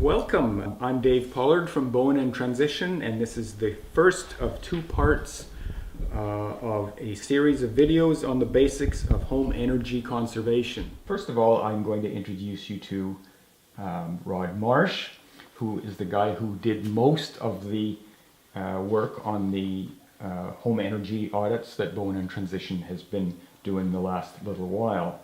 Welcome. I'm Dave Pollard from Bowen and Transition, and this is the first of two parts of a series of videos on the basics of home energy conservation. First of all, I'm going to introduce you to Rod Marsh, who is the guy who did most of the work on the home energy audits that Bowen and Transition has been doing the last little while.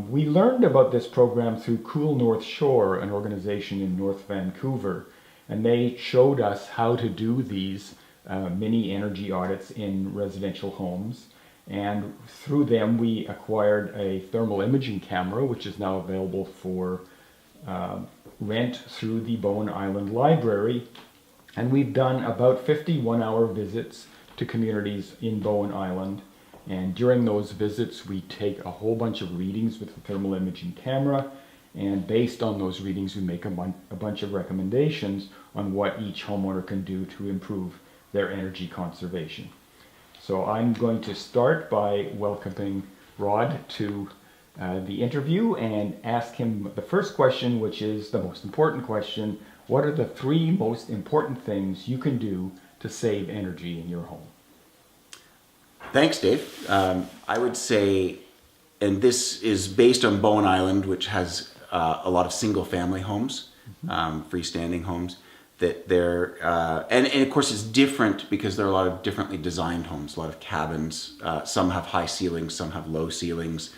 We learned about this program through Cool North Shore, an organization in North Vancouver, and they showed us how to do these mini energy audits in residential homes, and through them we acquired a thermal imaging camera, which is now available for rent through the Bowen Island Library, and we've done about 50 one-hour visits to communities in Bowen Island. And during those visits, we take a whole bunch of readings with the thermal imaging camera, and based on those readings, we make a bunch of recommendations on what each homeowner can do to improve their energy conservation. So I'm going to start by welcoming Rod to the interview and ask him the first question, which is the most important question. What are the three most important things you can do to save energy in your home? Thanks, Dave. I would say, and this is based on Bowen Island, which has a lot of single-family homes, freestanding homes, that they're, and of course it's different because there are a lot of differently designed homes, a lot of cabins. Some have high ceilings, some have low ceilings.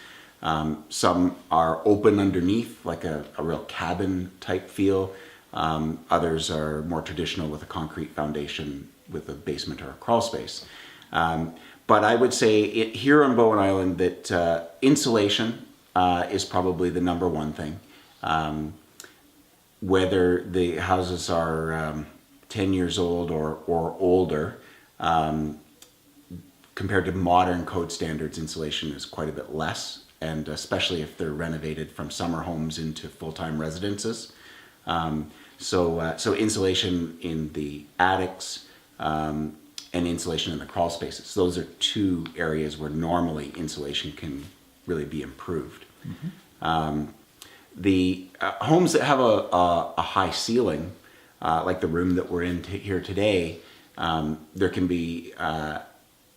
Some are open underneath, like a real cabin type feel. Others are more traditional with a concrete foundation with a basement or a crawl space. But I would say here on Bowen Island that insulation is probably the number one thing. Whether the houses are 10 years old or older, compared to modern code standards, insulation is quite a bit less, and especially if they're renovated from summer homes into full-time residences. So insulation in the attics, and insulation in the crawl spaces. Those are two areas where normally insulation can really be improved. The homes that have a high ceiling, like the room that we're in here today, there can be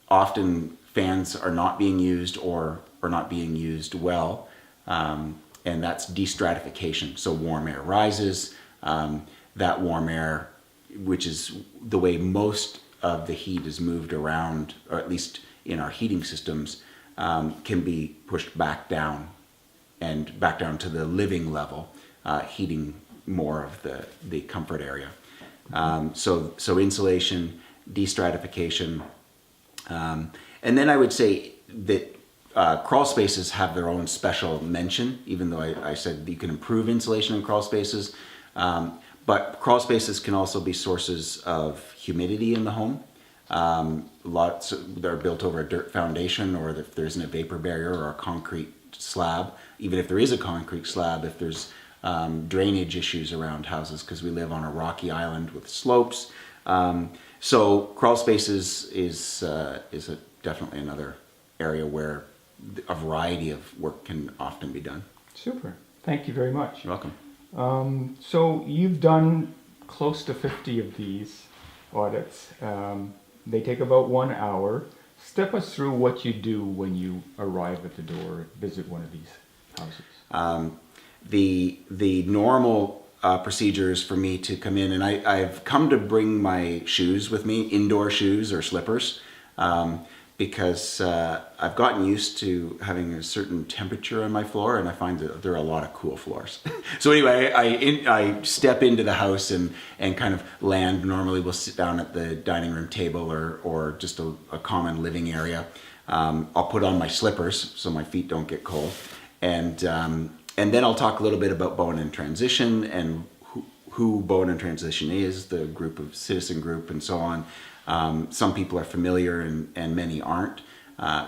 often fans are not being used or not being used well, and that's destratification. So warm air rises, that warm air, which is the way most of the heat is moved around, or at least in our heating systems, can be pushed back down and back down to the living level, heating more of the comfort area. So insulation, destratification, and then I would say that crawl spaces have their own special mention, even though I said you can improve insulation in crawl spaces. But crawl spaces can also be sources of humidity in the home. Lots they're built over a dirt foundation, or if there isn't a vapor barrier or a concrete slab. Even if there is a concrete slab, if there's drainage issues around houses, because we live on a rocky island with slopes. So crawl spaces is definitely another area where a variety of work can often be done. Super. Thank you very much. You're welcome. So you've done close to 50 of these audits. They take about 1 hour. Step us through what you do when you arrive at the door and visit one of these houses. The normal procedure is for me to come in, and I've come to bring my shoes with me, indoor shoes or slippers, because I've gotten used to having a certain temperature on my floor, and I find that there are a lot of cool floors. So anyway, I step into the house and kind of land. Normally we'll sit down at the dining room table or just a common living area. I'll put on my slippers so my feet don't get cold, and then I'll talk a little bit about Bowen and Transition and who Bowen and Transition is, the group of citizen group, and so on. Some people are familiar and many aren't,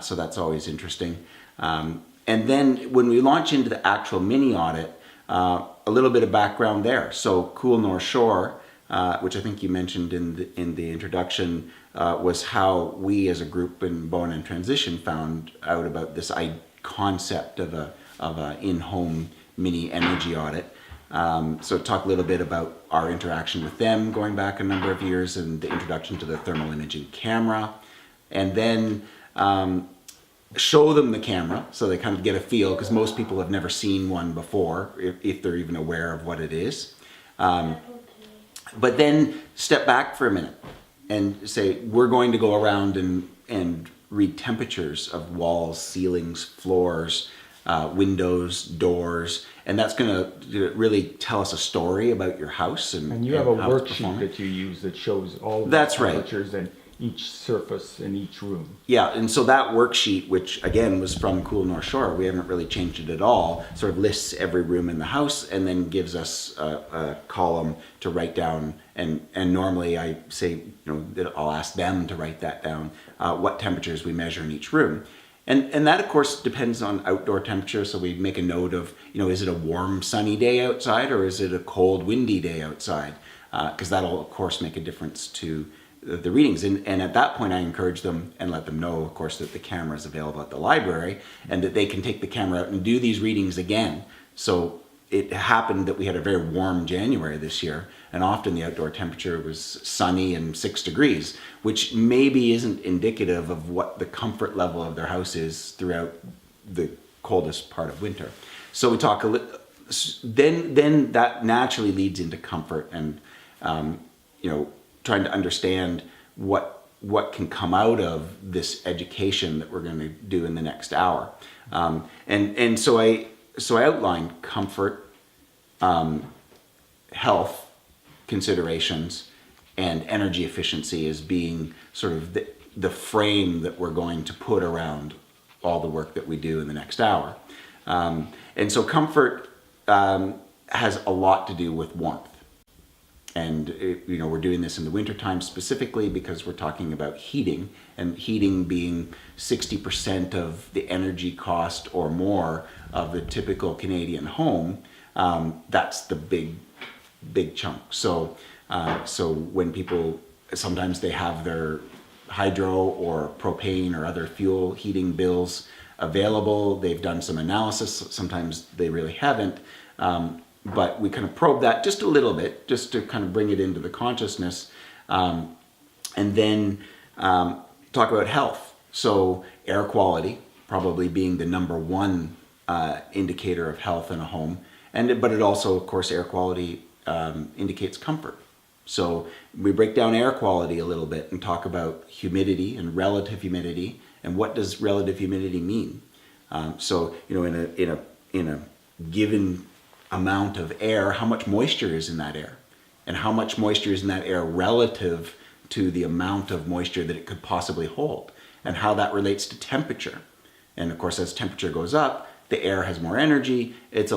so that's always interesting. And then when we launch into the actual mini audit, a little bit of background there. So Cool North Shore, which I think you mentioned in the introduction, was how we as a group in Bowen and Transition found out about this concept of a in-home mini energy audit. So talk a little bit about our interaction with them going back a number of years and the introduction to the thermal imaging camera. And then show them the camera so they kind of get a feel, because most people have never seen one before, if they're even aware of what it is. But then step back for a minute and say, we're going to go around and read temperatures of walls, ceilings, floors, windows, doors, and that's going to really tell us a story about your house. And you have a how it's worksheet performing. that you use that shows all the That's right. temperatures and each surface in each room. Yeah, and so that worksheet, which again was from Cool North Shore, we haven't really changed it at all, sort of lists every room in the house and then gives us a column to write down. And normally I say, that I'll ask them to write that down, what temperatures we measure in each room. And that, of course, depends on outdoor temperature. So we make a note of, is it a warm, sunny day outside, or is it a cold, windy day outside? Because that'll, of course, make a difference to the readings. And at that point, I encourage them and let them know, of course, that the camera is available at the library and that they can take the camera out and do these readings again. So it happened that we had a very warm January this year, and often the outdoor temperature was sunny and 6 degrees, which maybe isn't indicative of what the comfort level of their house is throughout the coldest part of winter. So we talk a little, then that naturally leads into comfort and, trying to understand what can come out of this education that we're going to do in the next hour. And so I outlined comfort, health considerations, and energy efficiency as being sort of the frame that we're going to put around all the work that we do in the next hour. And so comfort has a lot to do with warmth. And we're doing this in the wintertime specifically because we're talking about heating, and heating being 60% of the energy cost or more of the typical Canadian home. That's the big chunk. So when people, sometimes they have their hydro or propane or other fuel heating bills available, they've done some analysis, sometimes they really haven't. But we kind of probe that just a little bit, just to kind of bring it into the consciousness, and then talk about health. So air quality probably being the number one indicator of health in a home, but it also, of course, air quality indicates comfort. So we break down air quality a little bit and talk about humidity and relative humidity, and what does relative humidity mean? So in a given amount of air, how much moisture is in that air, and how much moisture is in that air relative to the amount of moisture that it could possibly hold, and how that relates to temperature. And of course, as temperature goes up, the air has more energy, it's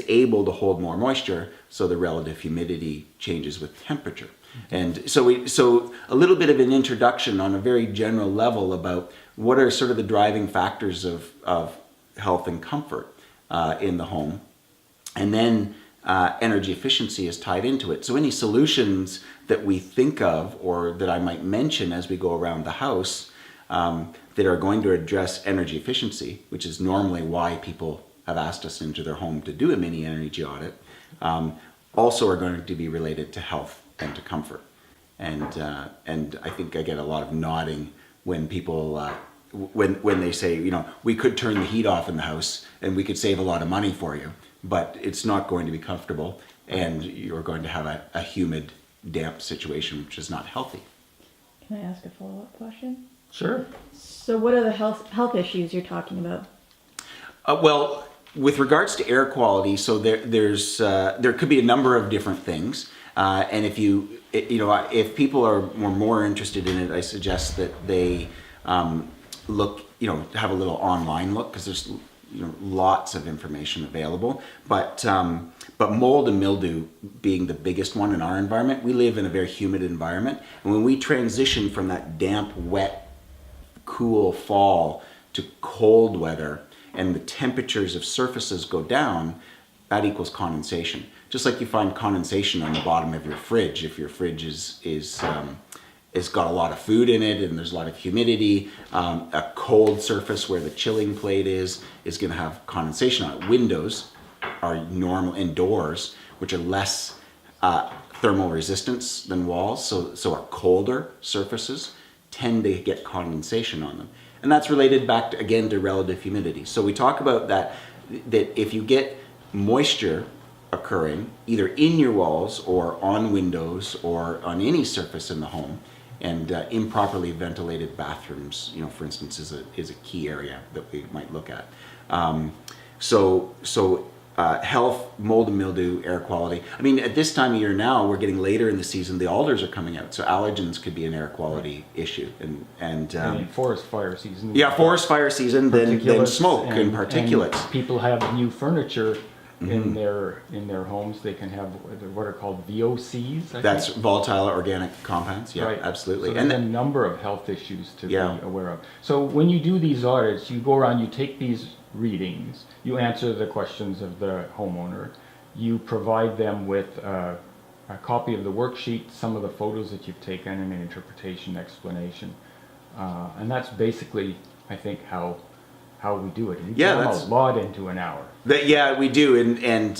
able to hold more moisture, so the relative humidity changes with temperature. And so a little bit of an introduction on a very general level about what are sort of the driving factors of health and comfort in the home. And then energy efficiency is tied into it. So any solutions that we think of or that I might mention as we go around the house that are going to address energy efficiency, which is normally why people have asked us into their home to do a mini energy audit, also are going to be related to health and to comfort. And I think I get a lot of nodding when people when they say, we could turn the heat off in the house and we could save a lot of money for you, but it's not going to be comfortable, and you're going to have a humid, damp situation, which is not healthy. Can I ask a follow-up question? Sure. So what are the health issues you're talking about? Well, with regards to air quality, so there could be a number of different things, and if people are more interested in it, I suggest that they look, have a little online look, because there's lots of information available. But mold and mildew being the biggest one in our environment, we live in a very humid environment, and when we transition from that damp, wet, cool fall to cold weather, and the temperatures of surfaces go down, that equals condensation. Just like you find condensation on the bottom of your fridge, if your fridge it's got a lot of food in it and there's a lot of humidity, a cold surface where the chilling plate is going to have condensation on it. Windows are normal indoors, which are less thermal resistance than walls, so our colder surfaces tend to get condensation on them. And that's related back to, again, to relative humidity. So we talk about that if you get moisture occurring either in your walls or on windows or on any surface in the home, and improperly ventilated bathrooms, for instance, is a key area that we might look at. Health, mold and mildew, air quality. I mean, at this time of year now, we're getting later in the season, the alders are coming out, so allergens could be an air quality issue. And forest fire season. Yeah, forest fire season, then smoke and particulates. And people have new furniture in their homes. They can have what are called VOCs. That's volatile organic compounds. Yeah, right. absolutely. So there's a number of health issues to be Yeah. aware of. So when you do these audits, you go around, you take these readings, you answer the questions of the homeowner, you provide them with a copy of the worksheet, some of the photos that you've taken, and an interpretation explanation. And that's basically, I think, how we do it. We Yeah, cram that's a lot into an hour. Yeah, we do, and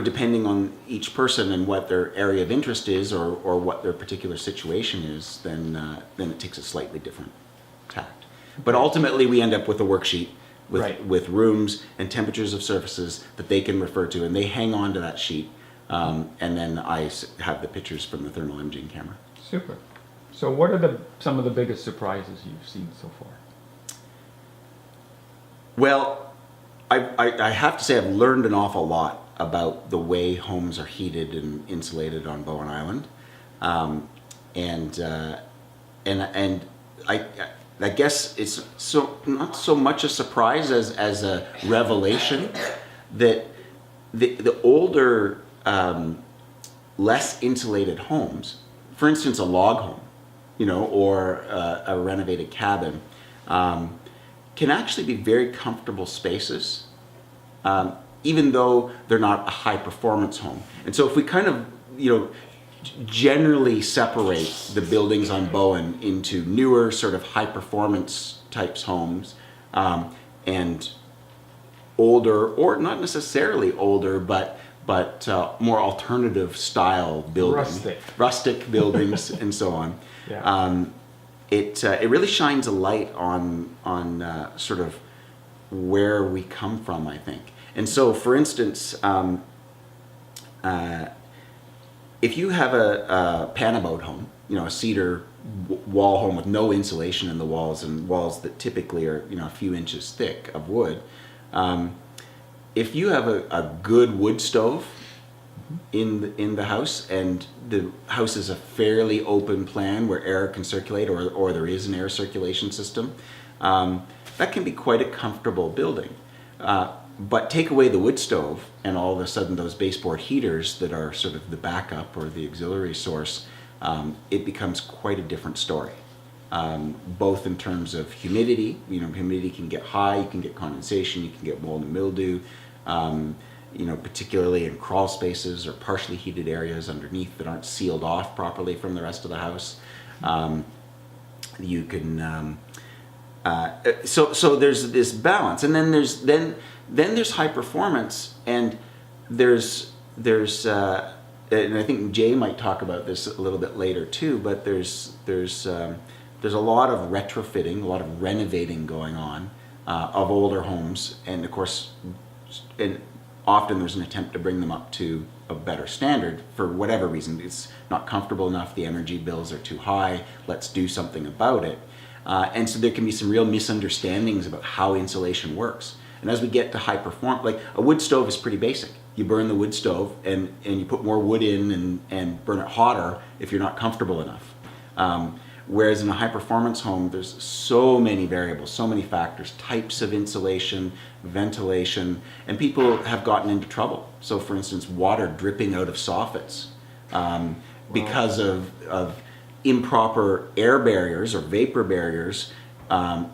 depending on each person and what their area of interest is, or what their particular situation is, then it takes a slightly different tact. But ultimately, we end up with a worksheet with rooms and temperatures of surfaces that they can refer to, and they hang on to that sheet, and then I have the pictures from the thermal imaging camera. Super. So what are some of the biggest surprises you've seen so far? Well, I have to say I've learned an awful lot about the way homes are heated and insulated on Bowen Island, and I guess it's not so much a surprise as a revelation that the older, less insulated homes, for instance, a log home, or a renovated cabin, can actually be very comfortable spaces, even though they're not a high performance home. And so if we kind of, generally separate the buildings on Bowen into newer sort of high performance types homes, and older, or not necessarily older, but more alternative style buildings, rustic buildings, and so on. Yeah. It really shines a light on sort of where we come from, I think. And so, for instance, if you have a panaboat home, a cedar wall home with no insulation in the walls, and walls that typically are a few inches thick of wood, if you have a good wood stove in the house, and the house is a fairly open plan where air can circulate, or there is an air circulation system, that can be quite a comfortable building. But take away the wood stove, and all of a sudden those baseboard heaters that are sort of the backup or the auxiliary source, it becomes quite a different story. Both in terms of humidity, humidity can get high, you can get condensation, you can get mold and mildew, particularly in crawl spaces or partially heated areas underneath that aren't sealed off properly from the rest of the house. You can, so there's this balance, and then there's high performance, and there's and I think Jay might talk about this a little bit later too, but there's a lot of retrofitting, a lot of renovating going on of older homes, and of course, and often there's an attempt to bring them up to a better standard for whatever reason. It's not comfortable enough, the energy bills are too high, let's do something about it. And so there can be some real misunderstandings about how insulation works. And as we get to high perform, like a wood stove is pretty basic. You burn the wood stove, and you put more wood in and burn it hotter if you're not comfortable enough. Whereas in a high performance home, there's so many variables, so many factors, types of insulation, ventilation, and people have gotten into trouble. So for instance, water dripping out of soffits because of improper air barriers or vapor barriers,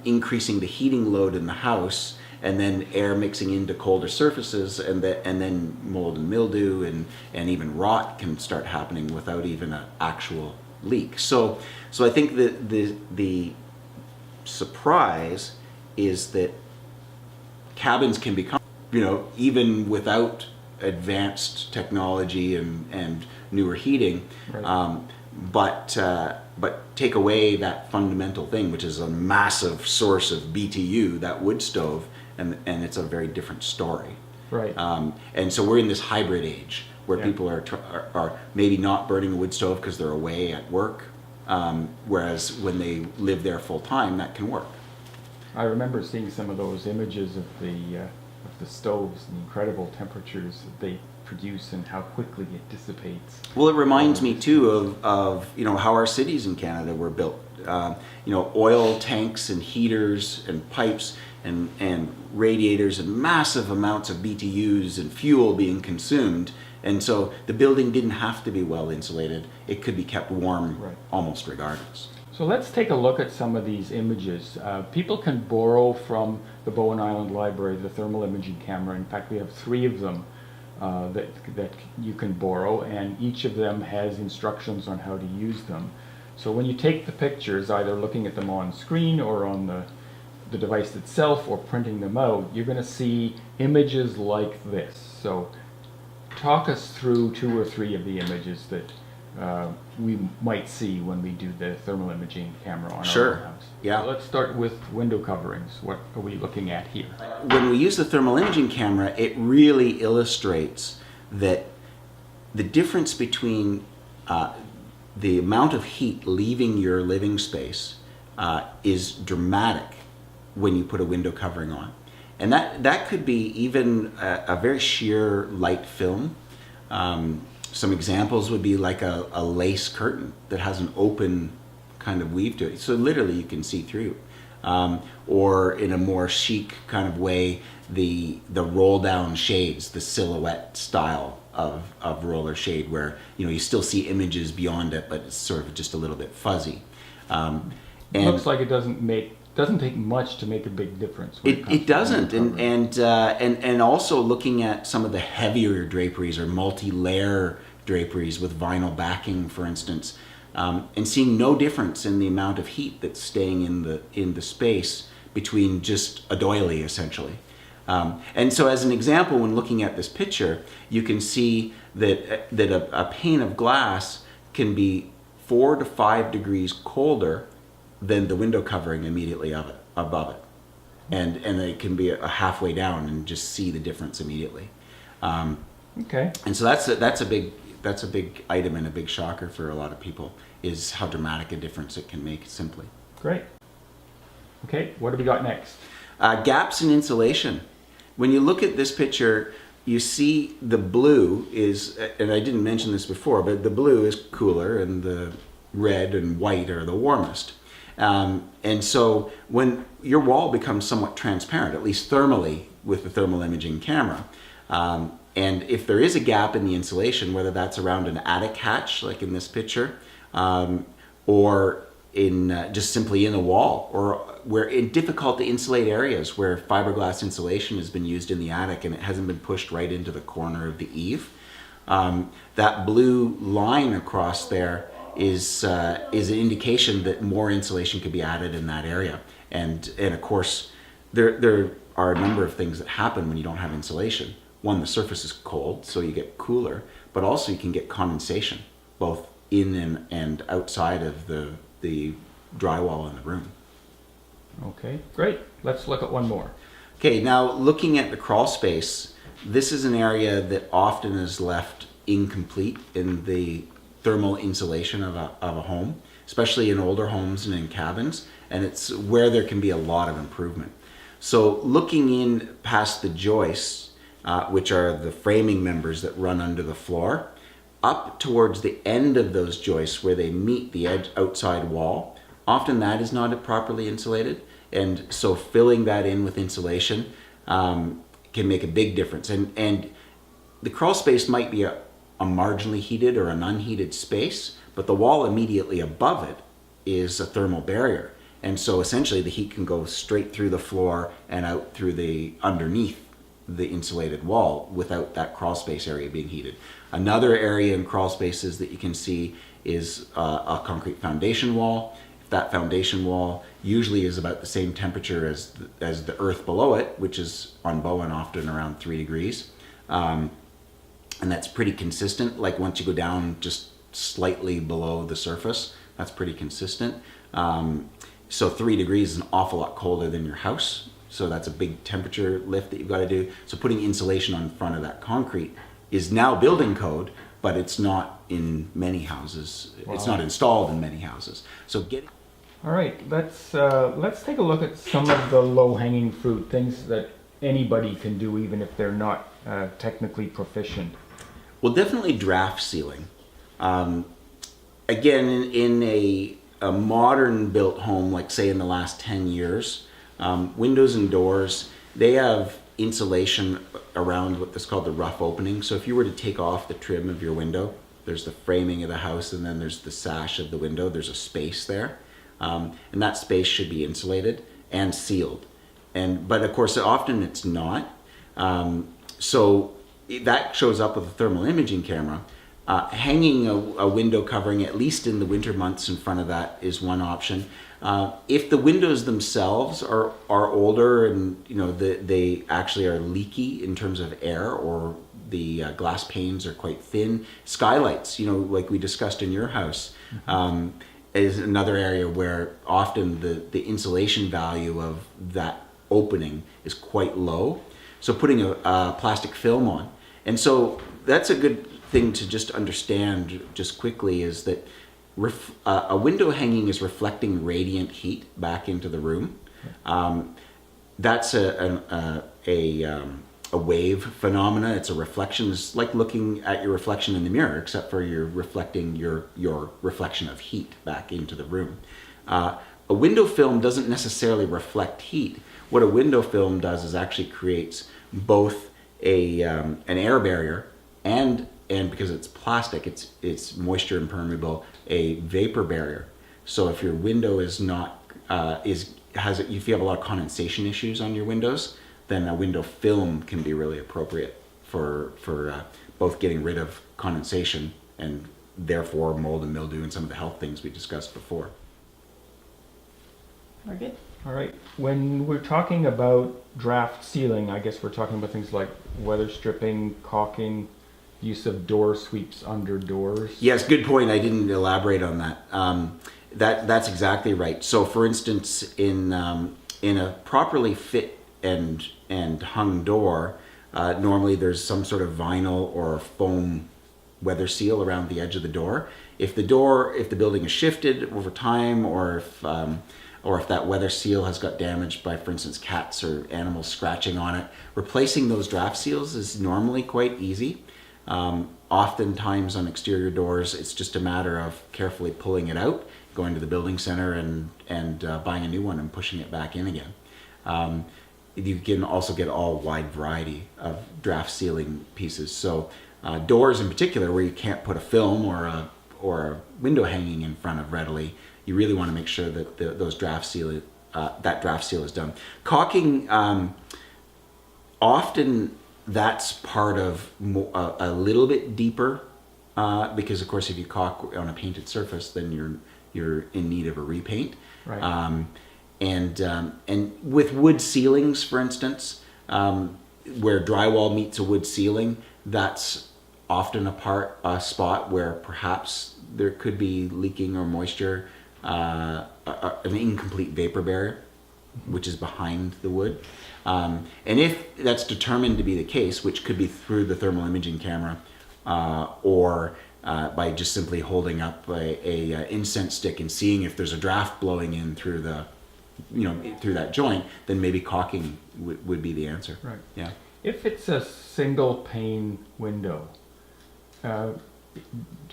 increasing the heating load in the house, and then air mixing into colder surfaces, and then mold and mildew and even rot can start happening without even an actual leak. So I think that the surprise is that cabins can become, even without advanced technology and newer heating. Right. But take away that fundamental thing, which is a massive source of BTU, that wood stove, and it's a very different story. Right. And so we're in this hybrid age where Yeah. people are maybe not burning a wood stove because they're away at work, whereas when they live there full time, that can work. I remember seeing some of those images of the stoves and the incredible temperatures that they produce and how quickly it dissipates. Well, it reminds me too of how our cities in Canada were built. Oil tanks and heaters and pipes and radiators and massive amounts of BTUs and fuel being consumed. And so the building didn't have to be well insulated. It could be kept warm Right. almost regardless. So let's take a look at some of these images. People can borrow from the Bowen Island Library the thermal imaging camera. In fact, we have 3 of them that you can borrow, and each of them has instructions on how to use them. So when you take the pictures, either looking at them on screen or on the device itself or printing them out, you're going to see images like this. So talk us through 2 or 3 of the images that we might see when we do the thermal imaging camera on Sure. our house. Yeah. So let's start with window coverings. What are we looking at here? When we use the thermal imaging camera, it really illustrates that the difference between the amount of heat leaving your living space is dramatic when you put a window covering on. And that could be even a very sheer light film. Some examples would be like a lace curtain that has an open kind of weave to it. So literally you can see through. Or in a more chic kind of way, the roll down shades, the silhouette style of roller shade, where you still see images beyond it, but it's sort of just a little bit fuzzy. And Looks like it doesn't take much to make a big difference. when comes it to doesn't, window covering. and also looking at some of the heavier draperies or multi-layer draperies with vinyl backing, for instance, and seeing no difference in the amount of heat that's staying in the space between just a doily, essentially. And so, as an example, when looking at this picture, you can see that a pane of glass can be 4 to 5 degrees colder than the window covering immediately above it, and it can be a halfway down and just see the difference immediately. Okay. And so that's a big item and a big shocker for a lot of people, is how dramatic a difference it can make simply. Great. Okay, what do we got next? Gaps in insulation. When you look at this picture, you see the blue is, and I didn't mention this before, but the blue is cooler and the red and white are the warmest. And so when your wall becomes somewhat transparent, at least thermally with the thermal imaging camera, and if there is a gap in the insulation, whether that's around an attic hatch, like in this picture, or in just simply in a wall, or where in difficult to insulate areas where fiberglass insulation has been used in the attic and it hasn't been pushed right into the corner of the eave, that blue line across there is an indication that more insulation could be added in that area. And of course, there are a number of things that happen when you don't have insulation. One, the surface is cold, so you get cooler, but also you can get condensation, both in and outside of the drywall in the room. Okay, great. Let's look at one more. Okay, now looking at the crawl space, this is an area that often is left incomplete in the thermal insulation of a home, especially in older homes and in cabins, and it's where there can be a lot of improvement. So looking in past the joists, which are the framing members that run under the floor, up towards the end of those joists where they meet the outside wall, often that is not properly insulated, and so filling that in with insulation can make a big difference. And the crawl space might be a marginally heated or an unheated space, but the wall immediately above it is a thermal barrier. And so essentially the heat can go straight through the floor and out through the underneath the insulated wall without that crawl space area being heated. Another area in crawl spaces that you can see is a concrete foundation wall. If that foundation wall usually is about the same temperature as the earth below it, which is on Bowen often around 3 degrees. And that's pretty consistent. Like once you go down just slightly below the surface, that's pretty consistent. So 3 degrees is an awful lot colder than your house. So that's a big temperature lift that you've got to do. So putting insulation on the front of that concrete is now building code, but it's not in many houses. Wow. It's not installed in many houses. So All right, let's take a look at some of the low-hanging fruit, things that anybody can do even if they're not technically proficient. Well, definitely draft sealing. Again, in a modern built home, like say in the last 10 years, windows and doors, they have insulation around what's called the rough opening. So if you were to take off the trim of your window, there's the framing of the house and then there's the sash of the window, there's a space there. And that space should be insulated and sealed. But of course, often it's not. So that shows up with a thermal imaging camera. Hanging a window covering, at least in the winter months, in front of that is one option. If the windows themselves are older and they actually are leaky in terms of air, or the glass panes are quite thin, skylights, like we discussed in your house, is another area where often the insulation value of that opening is quite low. So putting a plastic film on. And so that's a good thing to just understand just quickly, is that a window hanging is reflecting radiant heat back into the room. That's a wave phenomena. It's a reflection. It's like looking at your reflection in the mirror, except for you're reflecting your reflection of heat back into the room. A window film doesn't necessarily reflect heat. What a window film does is actually creates both an air barrier and because it's plastic, it's moisture impermeable, a vapor barrier. So if your window is not if you have a lot of condensation issues on your windows, then a window film can be really appropriate for both getting rid of condensation and therefore mold and mildew and some of the health things we discussed before. We're good. All right, when we're talking about draft sealing, I guess we're talking about things like weather stripping, caulking, use of door sweeps under doors. Yes, good point. I didn't elaborate on that. That's exactly right. So, for instance, in a properly fit and hung door, normally there's some sort of vinyl or foam weather seal around the edge of the door. If the building is shifted over time, or if that weather seal has got damaged by, for instance, cats or animals scratching on it, replacing those draft seals is normally quite easy. Oftentimes on exterior doors, it's just a matter of carefully pulling it out, going to the building center and buying a new one and pushing it back in again. You can also get a wide variety of draft sealing pieces. So doors in particular, where you can't put a film or a window hanging in front of readily, you really want to make sure that that draft seal is done. Caulking, often that's part of a little bit deeper, because of course if you caulk on a painted surface, then you're in need of a repaint. Right. And with wood ceilings, for instance, where drywall meets a wood ceiling, that's often a spot where perhaps there could be leaking or moisture, an incomplete vapor barrier, which is behind the wood. And if that's determined to be the case, which could be through the thermal imaging camera, or by just simply holding up a incense stick and seeing if there's a draft blowing in through through that joint, then maybe caulking would be the answer. Right. Yeah. If it's a single pane window,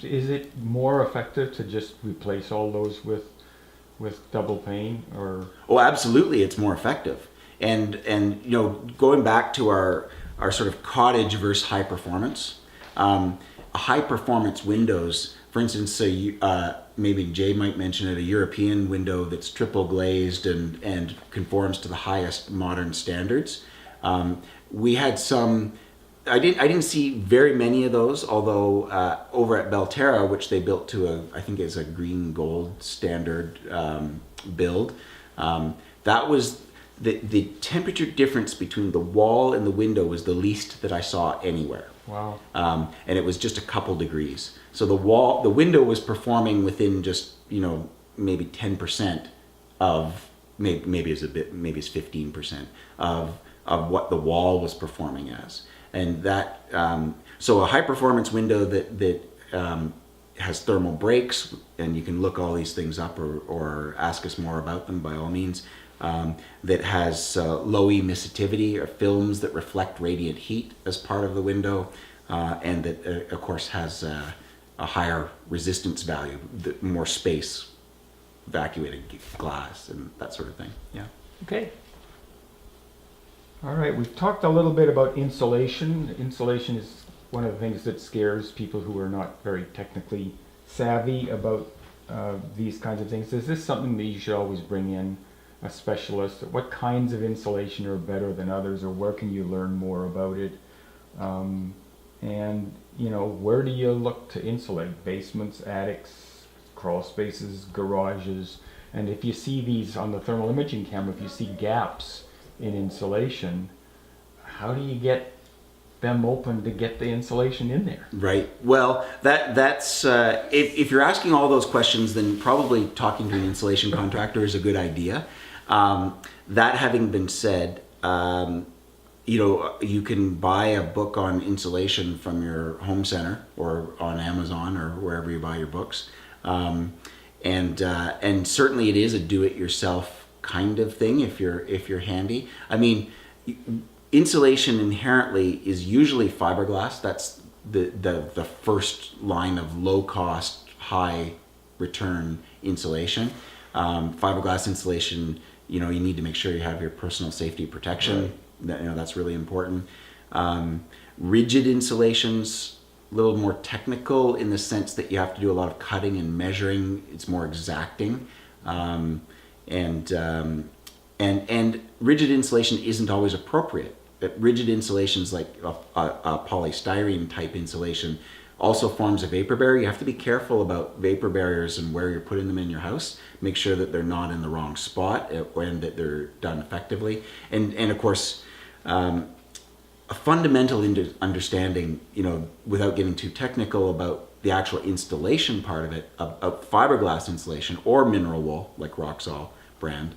is it more effective to just replace all those with double pane, or? Oh, absolutely, it's more effective. And going back to our sort of cottage versus high performance, high performance windows, for instance, maybe Jay might mention it, a European window that's triple glazed and conforms to the highest modern standards. We had some I didn't see very many of those, although over at Belterra, which they built to I think is a green gold standard build, that was the temperature difference between the wall and the window was the least that I saw anywhere. Wow. And it was just a couple degrees. So the window was performing within just, maybe 10% of, maybe it's 15% of what the wall was performing as. And that, so a high performance window that has thermal breaks, and you can look all these things up or ask us more about them by all means, that has low emissivity or films that reflect radiant heat as part of the window, and that of course has a higher resistance value, more space, evacuated glass and that sort of thing. Yeah. Okay. All right, we've talked a little bit about insulation. Insulation is one of the things that scares people who are not very technically savvy about these kinds of things. Is this something that you should always bring in a specialist? What kinds of insulation are better than others, or where can you learn more about it? And where do you look to insulate? Basements, attics, crawl spaces, garages. And if you see these on the thermal imaging camera, if you see gaps in insulation, how do you get them open to get the insulation in there? Right. Well, that's if you're asking all those questions, then probably talking to an insulation contractor is a good idea. That having been said, you can buy a book on insulation from your home center or on Amazon or wherever you buy your books, and certainly it is a do-it-yourself kind of thing if you're handy. I mean, insulation inherently is usually fiberglass. That's the first line of low cost, high return insulation. Fiberglass insulation, you need to make sure you have your personal safety protection. Right. That's really important. Rigid insulations, a little more technical in the sense that you have to do a lot of cutting and measuring. It's more exacting. And rigid insulation isn't always appropriate. Rigid insulations like a polystyrene type insulation also forms a vapor barrier. You have to be careful about vapor barriers and where you're putting them in your house. Make sure that they're not in the wrong spot and that they're done effectively. And of course, a fundamental understanding, without getting too technical about the actual installation part of it, of fiberglass insulation or mineral wool like Roxol brand,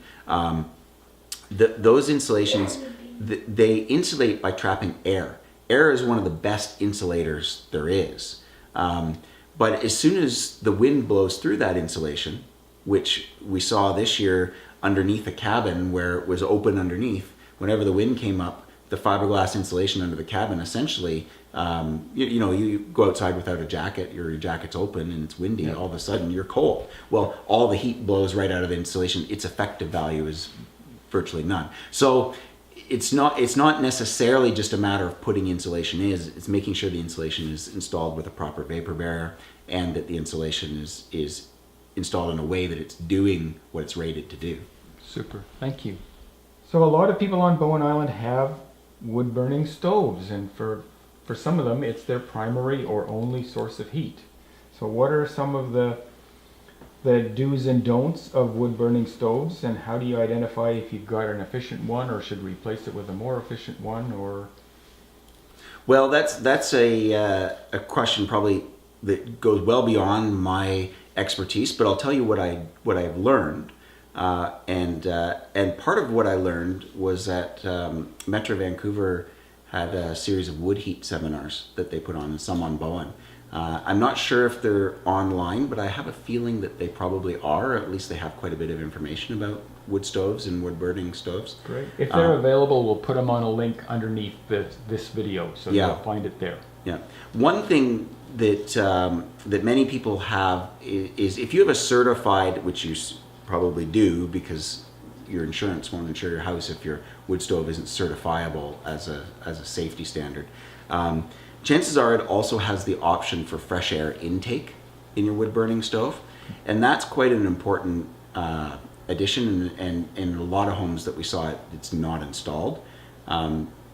those insulations, they insulate by trapping air. Air is one of the best insulators there is. But as soon as the wind blows through that insulation, which we saw this year underneath a cabin where it was open underneath, whenever the wind came up, the fiberglass insulation under the cabin essentially, you go outside without a jacket, your jacket's open and it's windy, yeah. All of a sudden you're cold. Well, all the heat blows right out of the insulation. Its effective value is virtually none. So it's not necessarily just a matter of putting insulation in, it's making sure the insulation is installed with a proper vapor barrier and that the insulation is installed in a way that it's doing what it's rated to do. Super, thank you. So a lot of people on Bowen Island have wood burning stoves, and for some of them it's their primary or only source of heat. So what are some of the do's and don'ts of wood burning stoves, and how do you identify if you've got an efficient one or should replace it with a more efficient one? Or well, that's a question probably that goes well beyond my expertise, but I'll tell you what I've learned. And part of what I learned was that Metro Vancouver had a series of wood heat seminars that they put on, and some on Bowen. I'm not sure if they're online, but I have a feeling that they probably are, or at least they have quite a bit of information about wood stoves and wood burning stoves. Great. If they're available, we'll put them on a link underneath this video, so yeah. You'll find it there. Yeah. One thing that that many people have is if you have a certified, which you probably do because your insurance won't insure your house if your wood stove isn't certifiable as a safety standard. Chances are it also has the option for fresh air intake in your wood burning stove, and that's quite an important addition, and in a lot of homes that we saw it's not installed.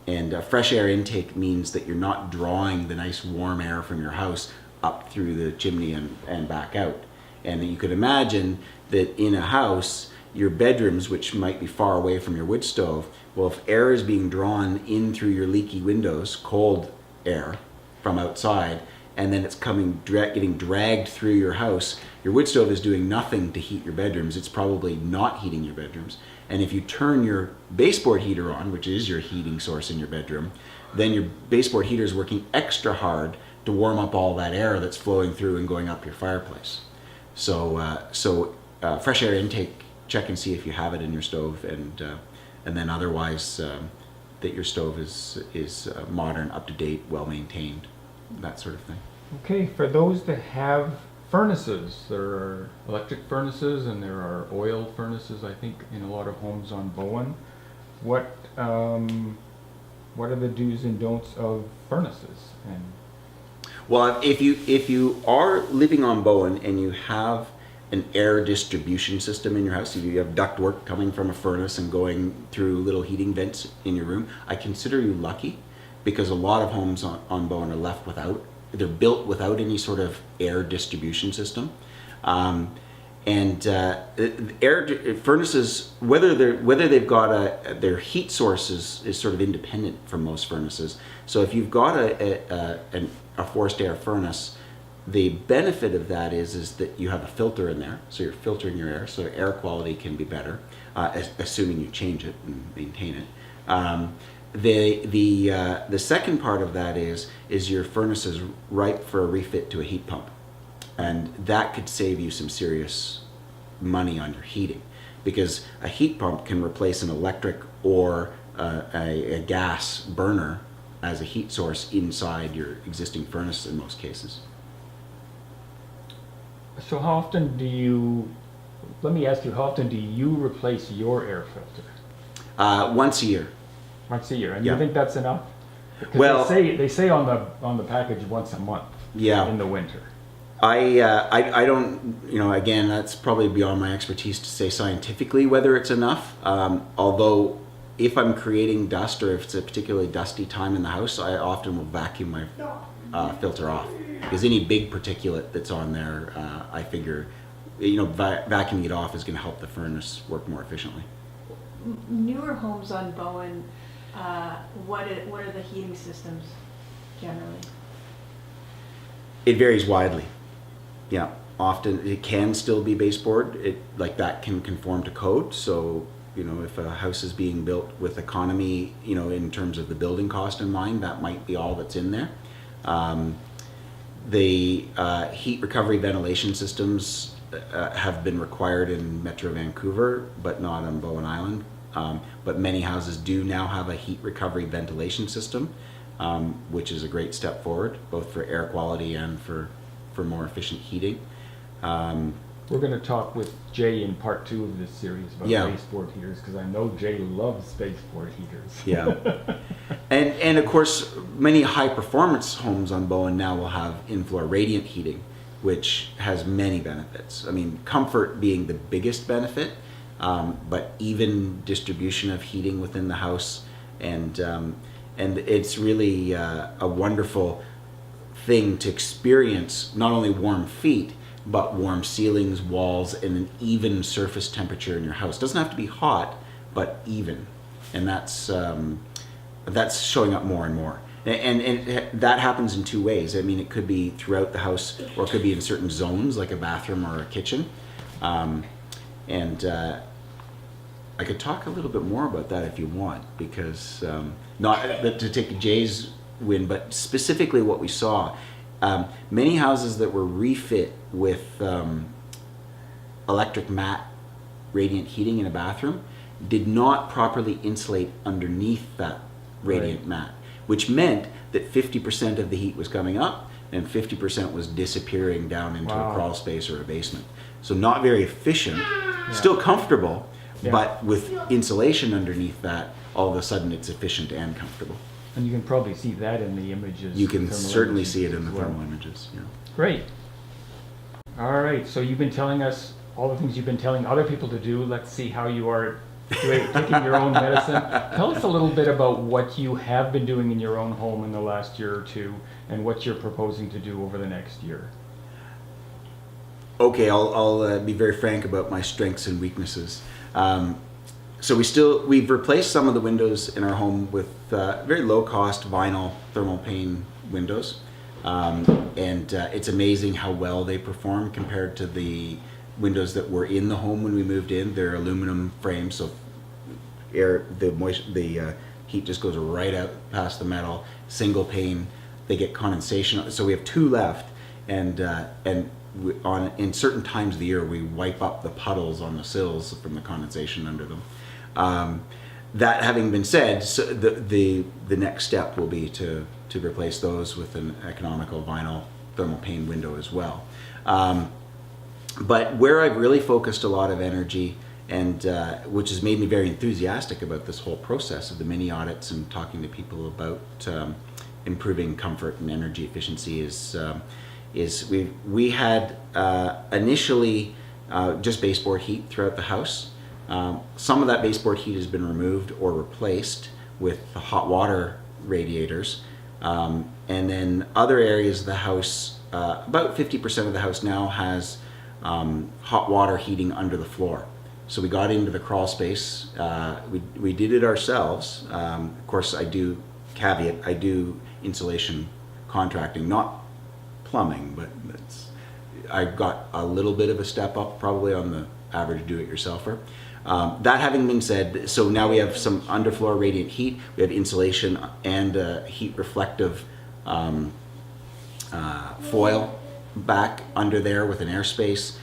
And fresh air intake means that you're not drawing the nice warm air from your house up through the chimney and back out. And you could imagine that in a house, your bedrooms, which might be far away from your wood stove, well, if air is being drawn in through your leaky windows, cold air from outside, and then it's getting dragged through your house, your wood stove is doing nothing to heat your bedrooms. It's probably not heating your bedrooms. And if you turn your baseboard heater on, which is your heating source in your bedroom, then your baseboard heater is working extra hard to warm up all that air that's flowing through and going up your fireplace. So fresh air intake, check and see if you have it in your stove, and then otherwise that your stove is modern, up to date, well maintained, that sort of thing. Okay, for those that have furnaces, there are electric furnaces and there are oil furnaces, I think, in a lot of homes on Bowen. What are the do's and don'ts of furnaces? And well, if you are living on Bowen and you have an air distribution system in your house, if you have ductwork coming from a furnace and going through little heating vents in your room, I consider you lucky, because a lot of homes on Bowen are left without. They're built without any sort of air distribution system. Furnaces, whether they've got their heat source is sort of independent from most furnaces. So if you've got a forced air furnace, the benefit of that is that you have a filter in there, so you're filtering your air, so air quality can be better, assuming you change it and maintain it. The second part of that is your furnace is ripe for a refit to a heat pump, and that could save you some serious money on your heating, because a heat pump can replace an electric or a gas burner as a heat source inside your existing furnace in most cases. so how often do you replace your air filter? Once a year. Once a year, and Yeah. you think that's enough? Because Well, they say on the package once a month. Yeah. In the winter. I don't, again, that's probably beyond my expertise to say scientifically whether it's enough. Although if I'm creating dust, or if it's a particularly dusty time in the house, I often will vacuum my filter off, because any big particulate that's on there, I figure, vacuuming it off is going to help the furnace work more efficiently. Newer homes on Bowen, what are the heating systems generally? It varies widely. Yeah, often it can still be baseboard. That can conform to code. So, if a house is being built with economy, in terms of the building cost in mind, that might be all that's in there. The heat recovery ventilation systems have been required in Metro Vancouver, but not on Bowen Island. But many houses do now have a heat recovery ventilation system, which is a great step forward, both for air quality and for more efficient heating. We're going to talk with Jay in part 2 of this series about baseboard heaters, because I know Jay loves baseboard heaters. Yeah. And of course, many high performance homes on Bowen now will have in-floor radiant heating, which has many benefits. I mean, comfort being the biggest benefit, but even distribution of heating within the house, and it's really a wonderful thing to experience, not only warm feet, but warm ceilings, walls, and an even surface temperature in your house. It doesn't have to be hot, but even. And that's showing up more and more. And that happens in two ways. I mean, it could be throughout the house, or it could be in certain zones, like a bathroom or a kitchen. I could talk a little bit more about that if you want, because not to take Jay's win, but specifically what we saw. Many houses that were refit with electric mat radiant heating in a bathroom did not properly insulate underneath that radiant mat, which meant that 50% of the heat was coming up and 50% was disappearing down into a crawl space or a basement. So not very efficient, still comfortable, but with insulation underneath that, all of a sudden it's efficient and comfortable. And you can probably see that in the images. You can certainly see it in the thermal images. Yeah. Great. All right, so you've been telling us all the things you've been telling other people to do. Let's see how you are taking your own medicine. Tell us a little bit about what you have been doing in your own home in the last year or two, and what you're proposing to do over the next year. Okay, I'll be very frank about my strengths and weaknesses. So we've replaced some of the windows in our home with very low cost vinyl thermal pane windows. And it's amazing how well they perform compared to the windows that were in the home when we moved in. They're aluminum frames, so the heat just goes right out past the metal. Single pane, they get condensation. So we have two left, and in certain times of the year we wipe up the puddles on the sills from the condensation under them. That having been said, so the next step will be to replace those with an economical vinyl thermal pane window as well. But where I've really focused a lot of energy, and which has made me very enthusiastic about this whole process of the mini audits and talking to people about improving comfort and energy efficiency, is we had initially just baseboard heat throughout the house. Some of that baseboard heat has been removed or replaced with hot water radiators. And then other areas of the house, about 50% of the house now has hot water heating under the floor. So we got into the crawl space. We did it ourselves. Of course, I do insulation contracting, not plumbing, but I got a little bit of a step up probably on the average do-it-yourselfer. That having been said, so now we have some underfloor radiant heat, we have insulation and heat reflective foil back under there with an airspace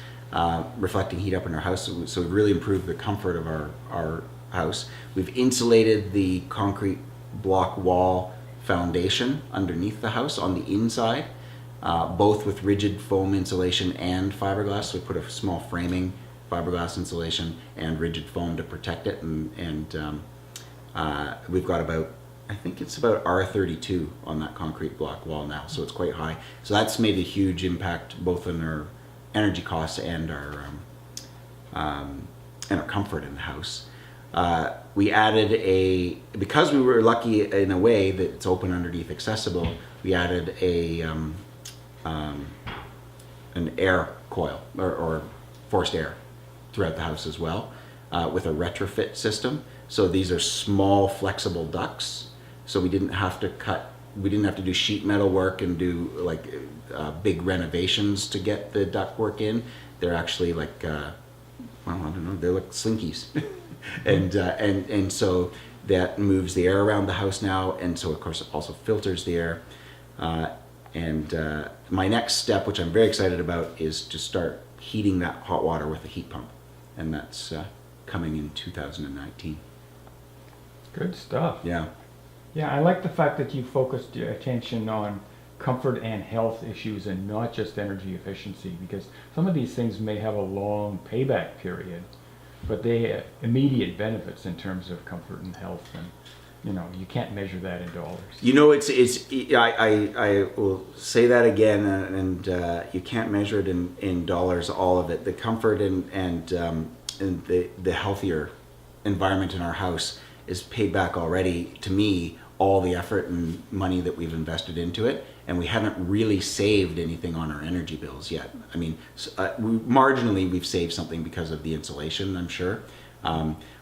reflecting heat up in our house. So we've really improved the comfort of our house. We've insulated the concrete block wall foundation underneath the house on the inside, both with rigid foam insulation and fiberglass. So we put a small framing fiberglass insulation and rigid foam to protect it, and we've got I think it's about R32 on that concrete block wall now, so it's quite high. So that's made a huge impact both on our energy costs and our comfort in the house. We added because we were lucky in a way that it's open underneath accessible, we added an air coil or forced air throughout the house as well, with a retrofit system. So these are small flexible ducts, so we didn't have to do sheet metal work and do like big renovations to get the duct work in. They're actually like I don't know, they're like slinkies. and so that moves the air around the house now, and so of course it also filters the air. My next step, which I'm very excited about, is to start heating that hot water with a heat pump, and that's coming in 2019. Good stuff. Yeah. Yeah, I like the fact that you focused your attention on comfort and health issues and not just energy efficiency, because some of these things may have a long payback period, but they have immediate benefits in terms of comfort and health, and you can't measure that in dollars. I will say that again, and you can't measure it in dollars, all of it. The comfort and the healthier environment in our house is paid back already to me, all the effort and money that we've invested into it, and we haven't really saved anything on our energy bills yet. I mean, marginally we've saved something because of the insulation, I'm sure,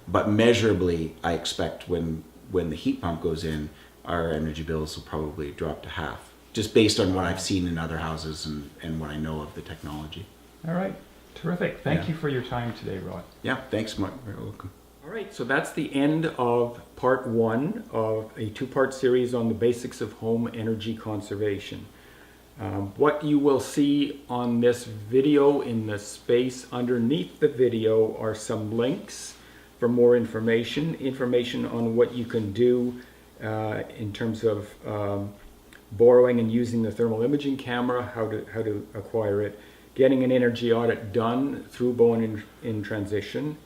but measurably I expect when the heat pump goes in, our energy bills will probably drop to half, just based on what I've seen in other houses and what I know of the technology. All right, terrific. Thank you for your time today, Rod. Yeah, thanks, Mark. You're welcome. All right, so that's the end of part one of a two-part series on the basics of home energy conservation. What you will see on this video in the space underneath the video are some links for more information on what you can do in terms of borrowing and using the thermal imaging camera, how to acquire it, getting an energy audit done through Bowen in Transition,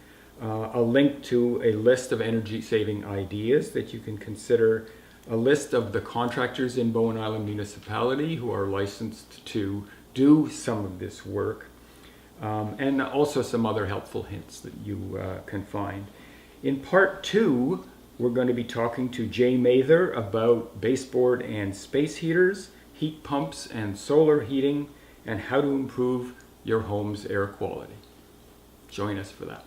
a link to a list of energy saving ideas that you can consider, a list of the contractors in Bowen Island Municipality who are licensed to do some of this work, and also some other helpful hints that you can find. In part 2, we're going to be talking to Jay Mather about baseboard and space heaters, heat pumps and solar heating, and how to improve your home's air quality. Join us for that.